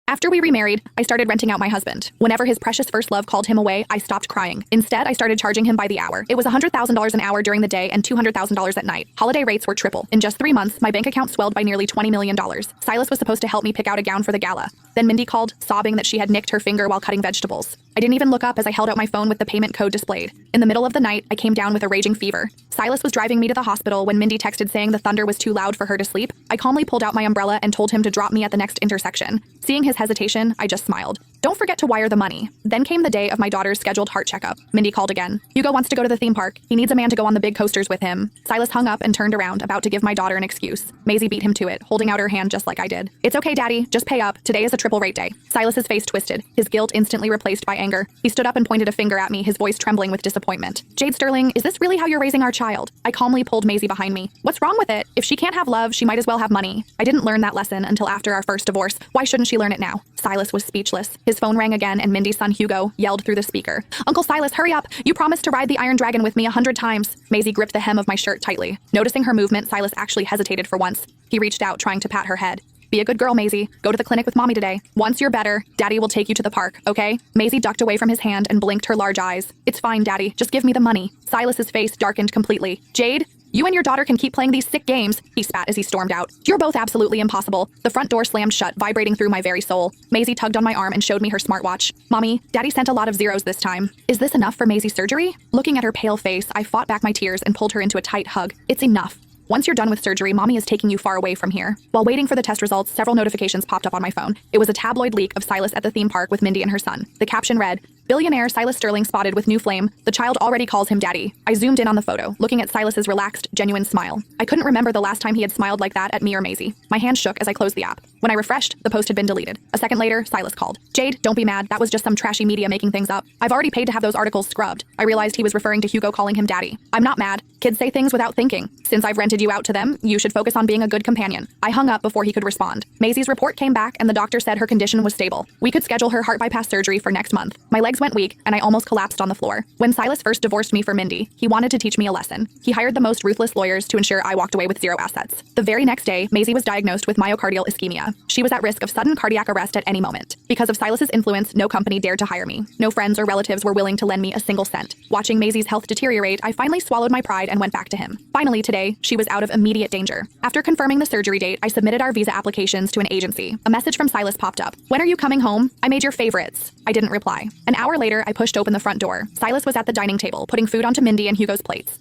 After we remarried, I started renting out my husband. Whenever his precious first love called him away, I stopped crying. Instead, I started charging him by the hour. It was $100,000 an hour during the day and $200,000 at night. Holiday rates were triple. In just 3 months, my bank account swelled by nearly $20 million. Silas was supposed to help me pick out a gown for the gala. Then Mindy called, sobbing that she had nicked her finger while cutting vegetables. I didn't even look up as I held out my phone with the payment code displayed. In the middle of the night, I came down with a raging fever. Silas was driving me to the hospital when Mindy texted saying the thunder was too loud for her to sleep. I calmly pulled out my umbrella and told him to drop me at the next intersection. Seeing his hesitation, I just smiled. Don't forget to wire the money. Then came the day of my daughter's scheduled heart checkup. Mindy called again. Hugo wants to go to the theme park. He needs a man to go on the big coasters with him. Silas hung up and turned around, about to give my daughter an excuse. Maisie beat him to it, holding out her hand just like I did. It's okay, Daddy. Just pay up. Today is a triple rate day. Silas's face twisted, his guilt instantly replaced by anger. He stood up and pointed a finger at me, his voice trembling with disappointment. Jade Sterling, is this really how you're raising our child? I calmly pulled Maisie behind me. What's wrong with it? If she can't have love, she might as well have money. I didn't learn that lesson until after our first divorce. Why shouldn't she learn it now? Silas was speechless. His phone rang again and Mindy's son Hugo yelled through the speaker. Uncle Silas, hurry up! You promised to ride the Iron Dragon with me 100 times. Maisie gripped the hem of my shirt tightly. Noticing her movement, Silas actually hesitated for once. He reached out, trying to pat her head. Be a good girl, Maisie. Go to the clinic with Mommy today. Once you're better, Daddy will take you to the park, okay? Maisie ducked away from his hand and blinked her large eyes. It's fine, Daddy. Just give me the money. Silas's face darkened completely. Jade? You and your daughter can keep playing these sick games, he spat as he stormed out. You're both absolutely impossible. The front door slammed shut, vibrating through my very soul. Maisie tugged on my arm and showed me her smartwatch. Mommy, Daddy sent a lot of zeros this time. Is this enough for Maisie's surgery? Looking at her pale face, I fought back my tears and pulled her into a tight hug. It's enough. Once you're done with surgery, Mommy is taking you far away from here. While waiting for the test results, several notifications popped up on my phone. It was a tabloid leak of Silas at the theme park with Mindy and her son. The caption read, "Billionaire Silas Sterling spotted with new flame. The child already calls him daddy." I zoomed in on the photo, looking at Silas's relaxed, genuine smile. I couldn't remember the last time he had smiled like that at me or Maisie. My hand shook as I closed the app. When I refreshed, the post had been deleted. A second later, Silas called. "Jade, don't be mad. That was just some trashy media making things up. I've already paid to have those articles scrubbed." I realized he was referring to Hugo calling him daddy. "I'm not mad. Kids say things without thinking. Since I've rented you out to them, you should focus on being a good companion." I hung up before he could respond. Maisie's report came back and the doctor said her condition was stable. We could schedule her heart bypass surgery for next month. My legs went weak and I almost collapsed on the floor. When Silas first divorced me for Mindy, he wanted to teach me a lesson. He hired the most ruthless lawyers to ensure I walked away with zero assets. The very next day, Maisie was diagnosed with myocardial ischemia. She was at risk of sudden cardiac arrest at any moment. Because of Silas's influence, no company dared to hire me. No friends or relatives were willing to lend me a single cent. Watching Maisie's health deteriorate, I finally swallowed my pride and went back to him. Finally, today, she was out of immediate danger. After confirming the surgery date, I submitted our visa applications to an agency. A message from Silas popped up. "When are you coming home? I made your favorites." I didn't reply. An hour later, I pushed open the front door. Silas was at the dining table, putting food onto Mindy and Hugo's plates.